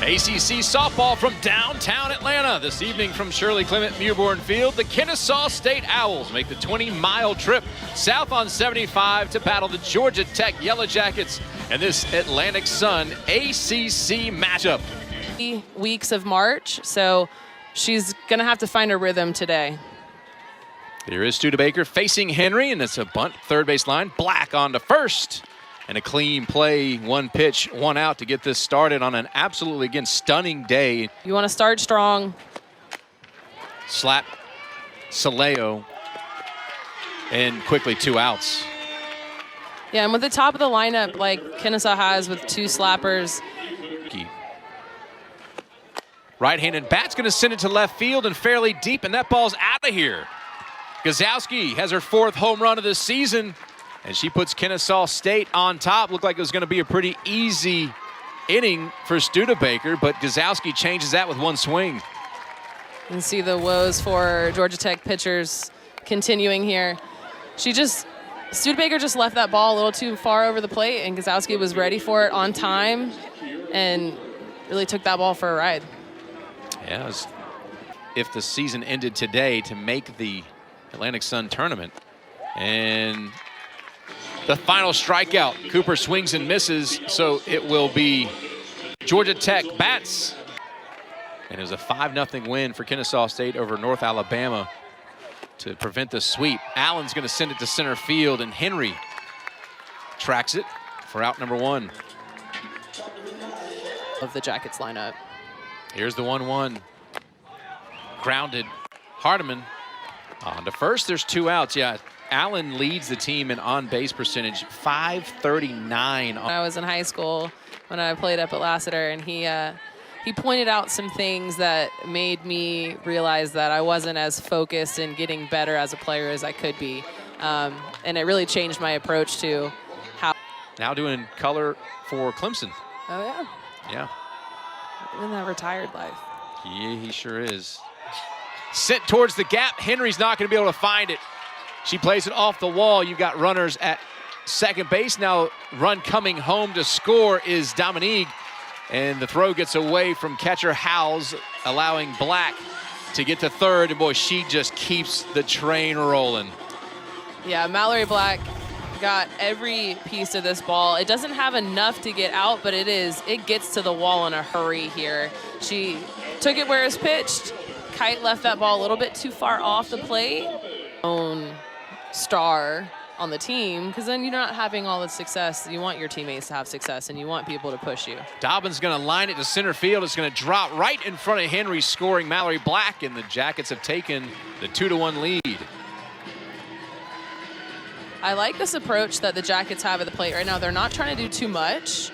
ACC softball from downtown Atlanta. This evening from Shirley Clement Mewborn Field, the Kennesaw State Owls make the 20-mile trip south on 75 to battle the Georgia Tech Yellow Jackets in this Atlantic Sun ACC matchup. Weeks of March, so she's going to have to find a rhythm today. Here is Studebaker facing Henry, and it's a bunt third base line. Black on to first. And a clean play, one pitch, one out to get this started on an absolutely, again, stunning day. You want to start strong. Slap Saleo, and quickly 2 outs. Yeah, and with the top of the lineup like Kennesaw has with 2 slappers. Right-handed bat's going to send it to left field and fairly deep, and that ball's out of here. Gazowski has her 4th home run of the season, and she puts Kennesaw State on top. Looked like it was going to be a pretty easy inning for Studebaker, but Gazowski changes that with one swing. You can see the woes for Georgia Tech pitchers continuing here. Studebaker just left that ball a little too far over the plate, and Gazowski was ready for it on time and really took that ball for a ride. Yeah, if the season ended today to make the Atlantic Sun tournament. And the final strikeout, Cooper swings and misses, so it will be Georgia Tech bats. And it was a 5-0 win for Kennesaw State over North Alabama to prevent the sweep. Allen's going to send it to center field, and Henry tracks it for out number 1. Of the Jackets lineup. Here's the 1-1. Grounded. Hardiman on to first. There's 2 outs. Yeah, Allen leads the team in on-base percentage, .539. When I was in high school, when I played up at Lassiter, and he pointed out some things that made me realize that I wasn't as focused in getting better as a player as I could be. And it really changed my approach to how. Now doing color for Clemson. Oh, yeah. Yeah. In that retired life. Yeah, he sure is. Sent towards the gap. Henry's not going to be able to find it. She plays it off the wall. You've got runners at second base. Now run coming home to score is Dominique. And the throw gets away from catcher Howes, allowing Black to get to third. And boy, she just keeps the train rolling. Yeah, Mallory Black got every piece of this ball. It doesn't have enough to get out, but it gets to the wall in a hurry here. She took it where it's pitched. Kite left that ball a little bit too far off the plate. Own star on the team, because then you're not having all the success. You want your teammates to have success, and you want people to push you. Dobbins going to line it to center field. It's going to drop right in front of Henry, scoring Mallory Black, and the Jackets have taken the 2-1 lead. I like this approach that the Jackets have at the plate right now. They're not trying to do too much.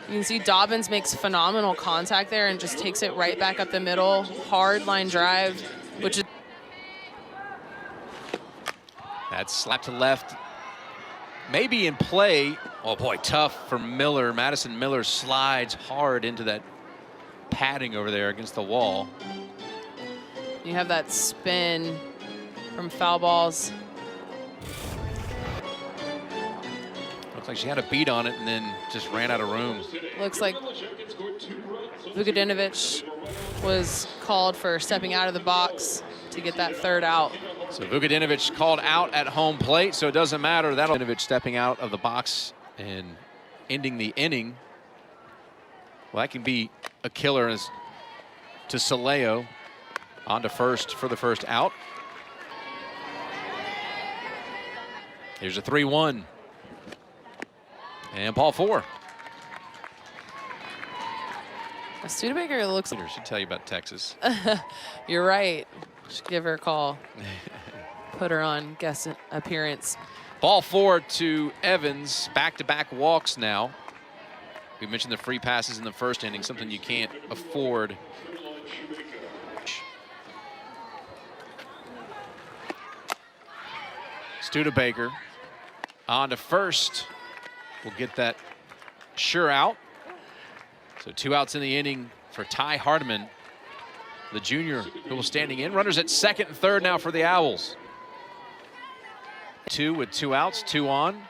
You can see Dobbins makes phenomenal contact there and just takes it right back up the middle. Hard line drive, which is. That's slapped to left. Maybe in play. Oh boy, tough for Miller. Madison Miller slides hard into that padding over there against the wall. You have that spin from foul balls. Looks like she had a beat on it and then just ran out of room. Looks like Vukadinovich was called for stepping out of the box to get that 3rd out. So Vukadinovich called out at home plate, so it doesn't matter. That'll Vukadinovich stepping out of the box and ending the inning. Well, that can be a killer as to Saleo on to first for the first out. Here's a 3-1. And ball 4. Studebaker looks. Should tell you about Texas. You're right. Should give her a call. Put her on guest appearance. Ball 4 to Evans. Back-to-back walks now. We mentioned the free passes in the first inning, something you can't afford. Studebaker on to first. We'll get that sure out. So 2 outs in the inning for Ty Hardiman, the junior who was standing in. Runners at second and third now for the Owls. 2 with 2 outs, 2 on.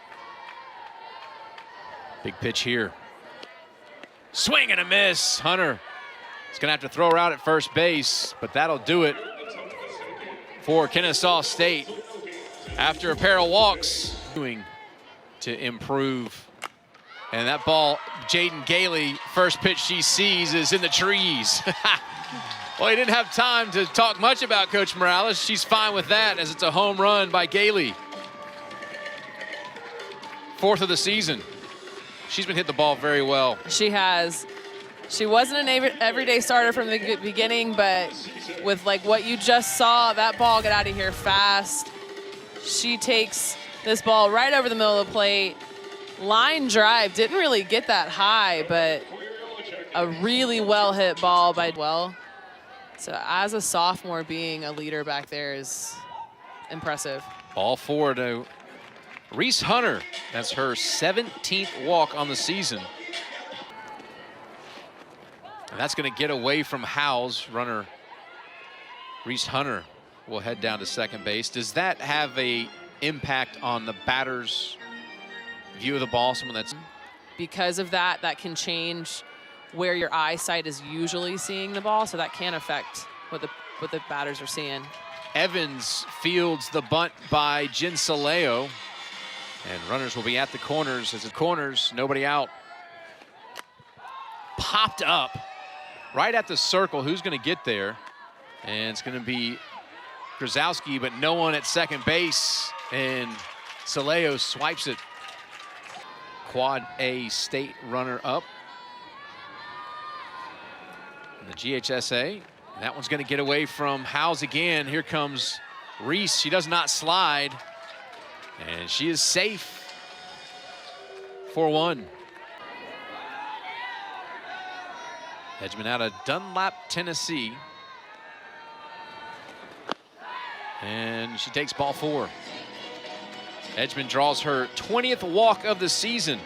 Big pitch here. Swing and a miss. Hunter He's going to have to throw her out at first base, but that'll do it for Kennesaw State. After a pair of walks, to improve. And that ball, Jaden Gailey, first pitch she sees is in the trees. Well, he didn't have time to talk much about Coach Morales. She's fine with that as it's a home run by Gailey. 4th of the season. She's been hitting the ball very well. She has. She wasn't an everyday starter from the beginning, but with like what you just saw, that ball get out of here fast. She takes this ball right over the middle of the plate. Line drive, didn't really get that high, but a really well hit ball by well. So as a sophomore, being a leader back there is impressive. Ball 4 to Reese Hunter. That's her 17th walk on the season. And that's going to get away from Howes. Runner Reese Hunter will head down to second base. Does that have a impact on the batter's view of the ball? Someone that's because of that, that can change where your eyesight is usually seeing the ball, so that can affect what the batters are seeing. Evans fields the bunt by Jen Saleo, and runners will be at the corners. As it corners, nobody out. Popped up right at the circle. Who's going to get there? And it's going to be Grozowski, but no one at second base, and Saleo swipes it. Quad A state runner up in the GHSA. That one's going to get away from Howes again. Here comes Reese. She does not slide, and she is safe. 4-1. Edgman out of Dunlap, Tennessee. And she takes ball 4. Edgman draws her 20th walk of the season.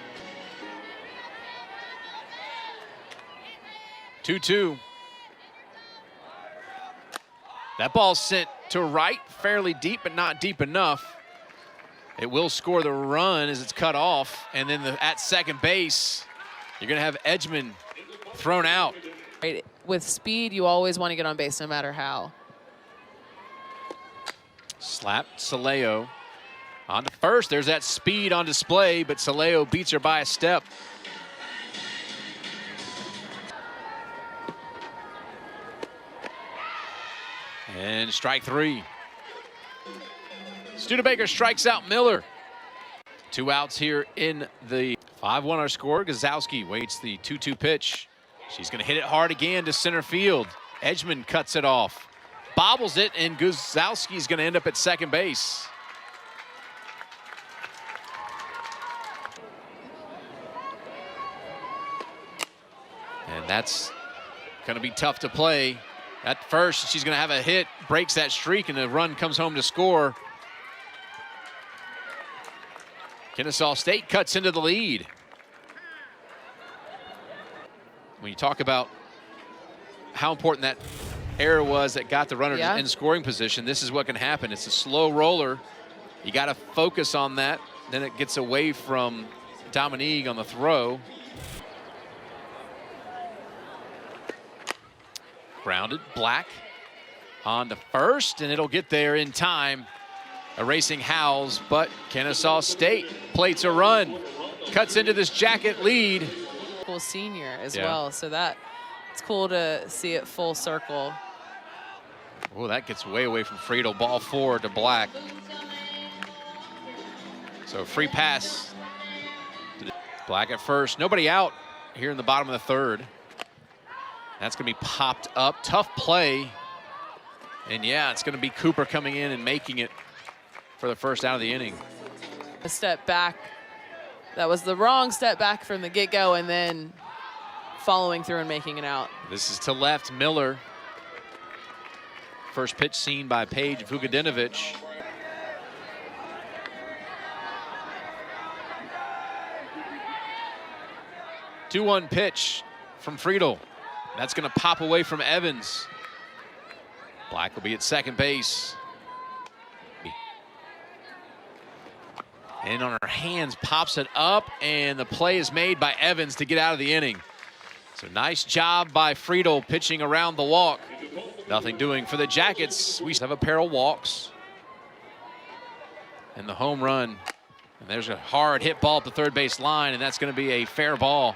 2-2. That ball's sent to right, fairly deep, but not deep enough. It will score the run as it's cut off. And then at second base, you're going to have Edgman thrown out. Right. With speed, you always want to get on base no matter how. Slap Saleo on to first. There's that speed on display, but Saleo beats her by a step. And strike 3. Studebaker strikes out Miller. 2 outs here in the 5-1 our score. Gazowski waits the 2-2 pitch. She's going to hit it hard again to center field. Edgman cuts it off. Bobbles it, and Guzowski's going to end up at second base. And that's going to be tough to play. At first, she's going to have a hit, breaks that streak, and the run comes home to score. Kennesaw State cuts into the lead. When you talk about how important that error was that got the runner in scoring position, this is what can happen. It's a slow roller. You got to focus on that. Then it gets away from Dominique on the throw. Grounded, Black on to first, and it'll get there in time, erasing Howes, but Kennesaw State plates a run, cuts into this jacket lead. Cool senior as well, so that it's cool to see it full circle. Oh, that gets way away from Friedel. Ball 4 to Black. So free pass. Black at first. Nobody out here in the bottom of the 3rd. That's going to be popped up. Tough play. And yeah, it's going to be Cooper coming in and making it for the first out of the inning. A step back. That was the wrong step back from the get-go, and then following through and making it out. This is to left, Miller. First pitch seen by Paige Vukadinovich. Two-one pitch from Friedel. That's going to pop away from Evans. Black will be at second base. And on her hands, pops it up, and the play is made by Evans to get out of the inning. So nice job by Friedel pitching around the walk. Nothing doing for the Jackets. We have a pair of walks. And the home run. And there's a hard hit ball at the third base line, and that's going to be a fair ball.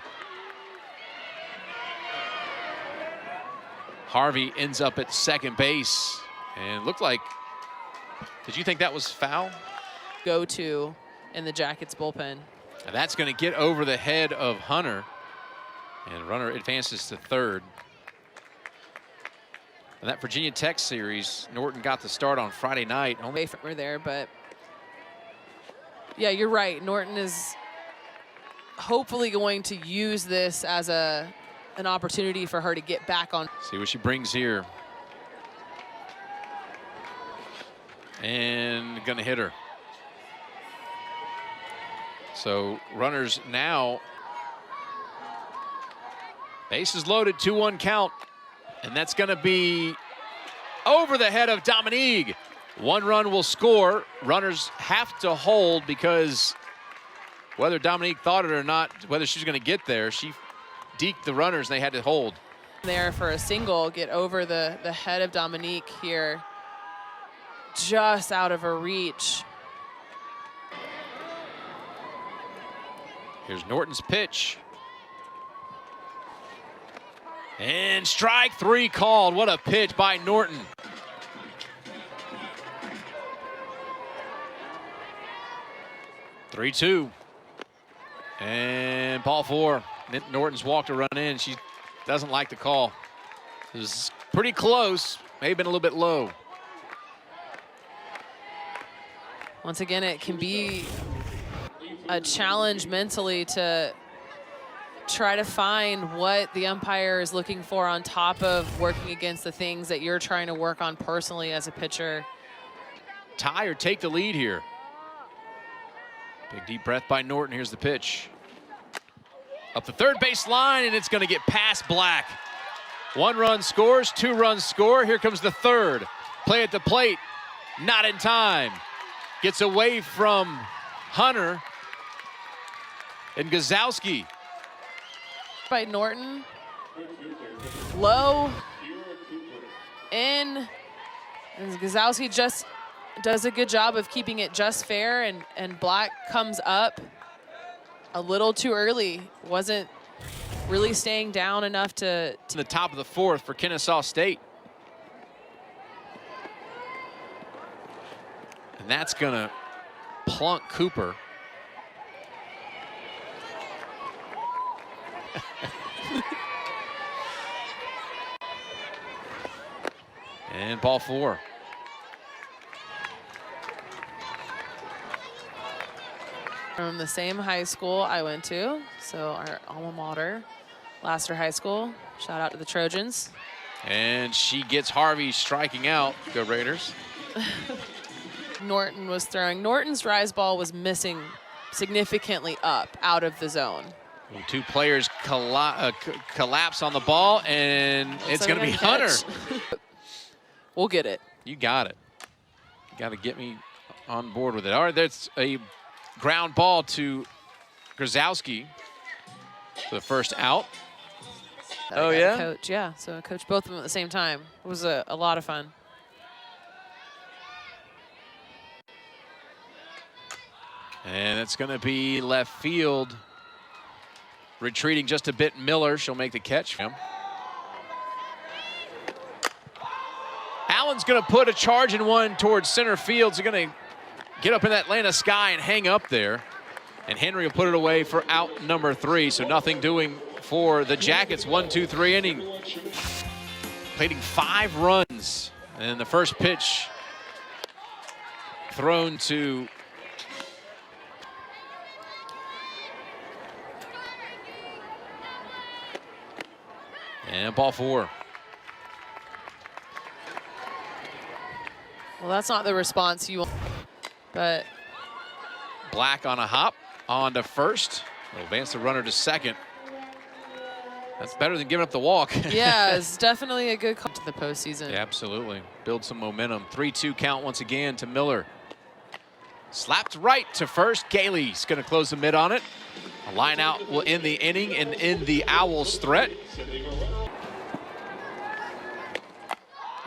Harvey ends up at second base. And it looked like, did you think that was foul? Go to in the Jackets bullpen. And that's going to get over the head of Hunter. And runner advances to third. And that Virginia Tech series, Norton got the start on Friday night. Away from her there, but yeah, you're right. Norton is hopefully going to use this as an opportunity for her to get back on. See what she brings here. And gonna hit her. So runners now. Bases loaded, 2-1 count. And that's gonna be over the head of Dominique. One run will score. Runners have to hold because whether Dominique thought it or not, whether she's gonna get there, she deked the runners and they had to hold. There for a single, get over the head of Dominique here. Just out of her reach. Here's Norton's pitch. And strike three called. What a pitch by Norton. Three-two. And ball four. Norton's walked a run in. She doesn't like the call. It was pretty close. May have been a little bit low. Once again, it can be a challenge mentally to try to find what the umpire is looking for on top of working against the things that you're trying to work on personally as a pitcher. Tie or take the lead here. Big deep breath by Norton. Here's the pitch. Up the third base line, and it's going to get past Black. One run scores, 2 runs score. Here comes the third. Play at the plate, not in time. Gets away from Hunter and Gazowski. By Norton. Low. In. And Gazowski just does a good job of keeping it just fair, and Black comes up a little too early. Wasn't really staying down enough to the top of the fourth for Kennesaw State. And that's gonna plunk Cooper. And ball four. From the same high school I went to, so our alma mater, Lassiter High School. Shout out to the Trojans. And she gets Harvey striking out. Go Raiders. Norton was throwing. Norton's rise ball was missing significantly up out of the zone. Two players collapse on the ball, and it's going to be Hunter. We'll get it. You got it. You got to get me on board with it. All right, that's a ground ball to Grzowski for the first out. Oh, yeah? Coach, yeah. So I coached both of them at the same time. It was a lot of fun. And it's going to be left field. Retreating just a bit, Miller. She'll make the catch. Allen's going to put a charge in one towards center field. So going to get up in that Atlanta sky and hang up there. And Henry will put it away for out number 3. So nothing doing for the Jackets. 1-2-3 inning. Plating 5 runs. And the first pitch thrown to and ball 4. Well, that's not the response you want, but Black on a hop on to first. Will advance the runner to second. That's better than giving up the walk. Yeah, it's definitely a good call to the postseason. Yeah, absolutely. Build some momentum. 3-2 count once again to Miller. Slapped right to first. Gailey's going to close the mid on it. A line out will end the inning and end the Owls' threat.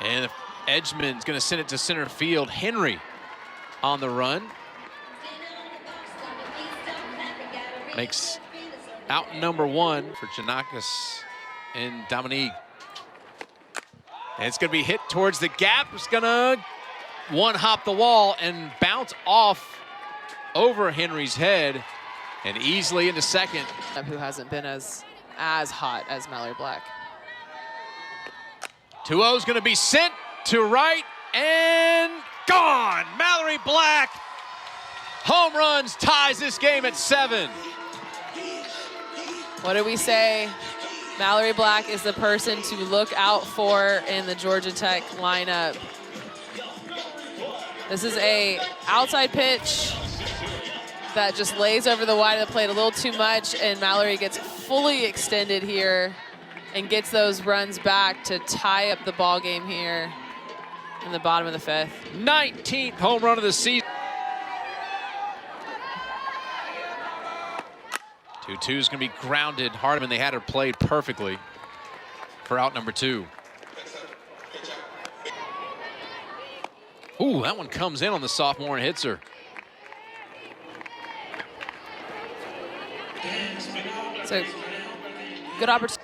And Edgman's going to send it to center field. Henry on the run. Makes out number 1 for Janakis and Dominique. And it's going to be hit towards the gap. It's going to one-hop the wall and bounce off over Henry's head and easily into second. Who hasn't been as hot as Mallory Black. 2-0 is going to be sent to right and gone. Mallory Black home runs, ties this game at 7. What do we say? Mallory Black is the person to look out for in the Georgia Tech lineup. This is a outside pitch that just lays over the wide of the plate a little too much, and Mallory gets fully extended here and gets those runs back to tie up the ball game here in the bottom of the 5th. 19th home run of the season. 2-2 is going to be grounded. Hardiman, they had her played perfectly for out number 2. Ooh, that one comes in on the sophomore and hits her. So, good opportunity.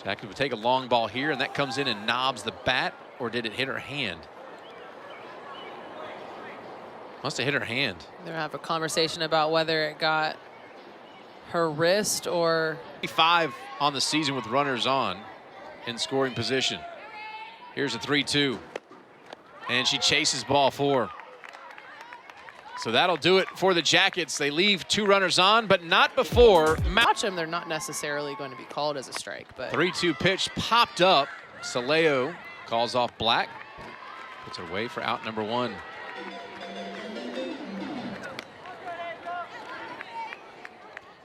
Jackie would take a long ball here, and that comes in and knobs the bat, or did it hit her hand? Must have hit her hand. They're gonna have a conversation about whether it got her wrist or... 5 on the season with runners on in scoring position. Here's a 3-2. And she chases ball 4. So that'll do it for the Jackets. They leave 2 runners on, but not before. Watch them, they're not necessarily going to be called as a strike, but... 3-2 pitch popped up. Saleo calls off Black. Puts her away for out number 1.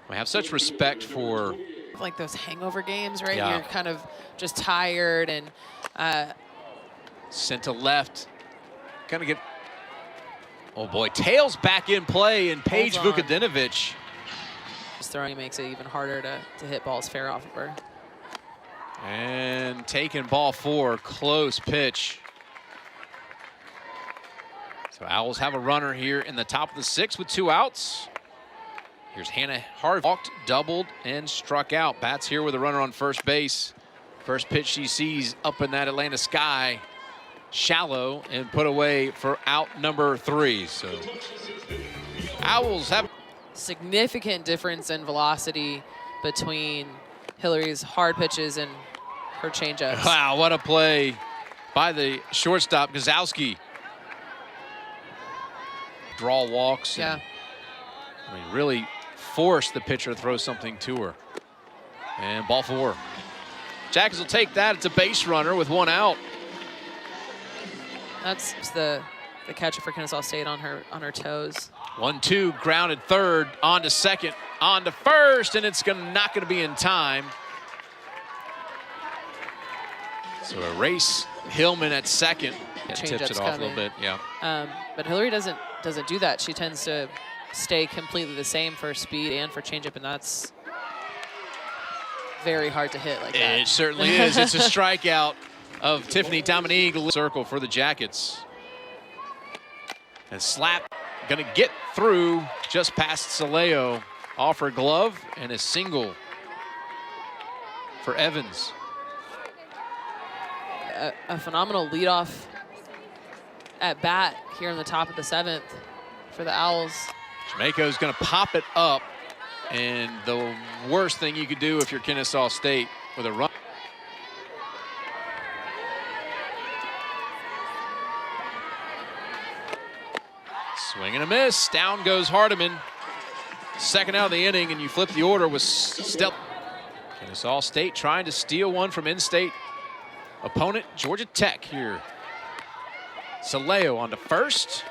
We have such respect for... like those hangover games, right? Yeah. You're kind of just tired and... sent to left. Gonna get... Oh boy, tails back in play, and Paige Vukadinovich. Just throwing makes it even harder to hit balls fair off of her. And taking ball 4, close pitch. So Owls have a runner here in the top of the 6th with 2 outs. Here's Hannah Hart, walked, doubled, and struck out. Bats here with a runner on first base. First pitch she sees up in that Atlanta sky, shallow, and put away for out number 3. So Owls have significant difference in velocity between Hillary's hard pitches and her changeups. Wow, what a play by the shortstop, Gazowski. Draw walks. Yeah. I mean, really force the pitcher to throw something to her. And ball 4. Jackets will take that. It's a base runner with 1 out. That's the catcher for Kennesaw State on her toes. 1-2, grounded third, on to second, on to first, and it's not going to be in time. So erase Hillman at second. It tips it off a little bit, yeah. But Hillary doesn't do that. She tends to stay completely the same for speed and for changeup, and that's very hard to hit like that. It certainly is. It's a strikeout of Tiffany Dominique. Circle for the Jackets. And slap gonna get through just past Saleo off her glove, and a single for Evans. A phenomenal leadoff at bat here in the top of the 7th for the Owls. Jamaica's gonna pop it up, and the worst thing you could do if you're Kennesaw State with a run. Swing and a miss. Down goes Hardiman. Second out of the inning, and you flip the order with Stel. Kennesaw State trying to steal one from in-state opponent Georgia Tech here. Saleo on to first.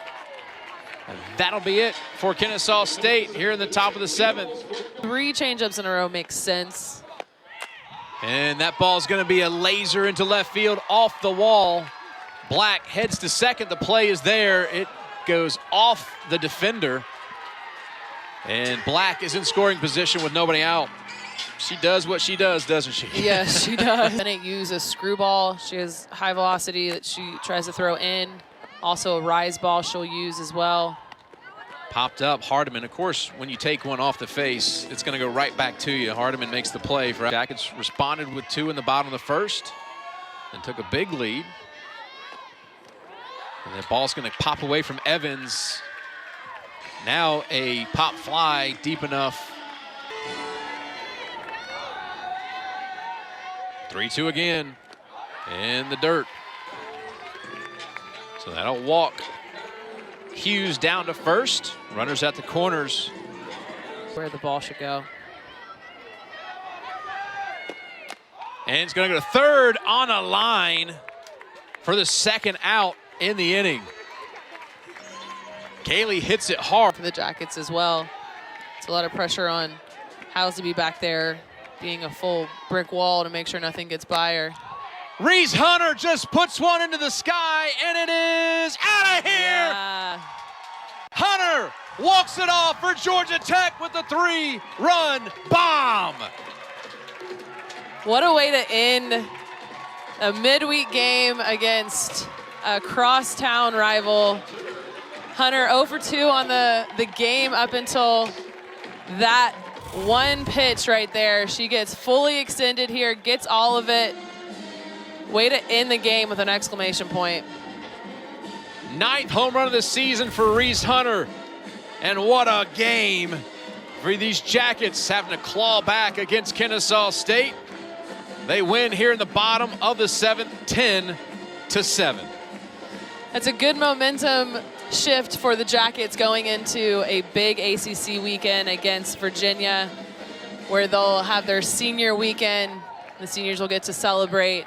And that'll be it for Kennesaw State here in the top of the 7th. 3 changeups in a row makes sense. And that ball's going to be a laser into left field off the wall. Black heads to second. The play is there. It goes off the defender. And Black is in scoring position with nobody out. She does what she does, doesn't she? Yes, she does. Bennett use a screwball. She has high velocity that she tries to throw in. Also a rise ball she'll use as well. Popped up, Hardiman. Of course, when you take one off the face, it's going to go right back to you. Hardiman makes the play. For Jackets responded with 2 in the bottom of the first and took a big lead. And the ball's going to pop away from Evans. Now a pop fly deep enough. 3-2 again in the dirt. So that'll walk Hughes down to first. Runners at the corners. Where the ball should go. And it's going to go to third on a line for the second out in the inning. Kaylee hits it hard. For the Jackets as well. It's a lot of pressure on Howes to be back there, being a full brick wall to make sure nothing gets by her. Reese Hunter just puts one into the sky, and it is out of here. Yeah. Hunter walks it off for Georgia Tech with a 3-run bomb. What a way to end a midweek game against a crosstown rival. Hunter 0 for 2 on the game up until that one pitch right there. She gets fully extended here, gets all of it. Way to end the game with an exclamation point. 9th home run of the season for Reese Hunter. And what a game for these Jackets, having to claw back against Kennesaw State. They win here in the bottom of the 7th, 10-7. That's a good momentum shift for the Jackets going into a big ACC weekend against Virginia, where they'll have their senior weekend. The seniors will get to celebrate.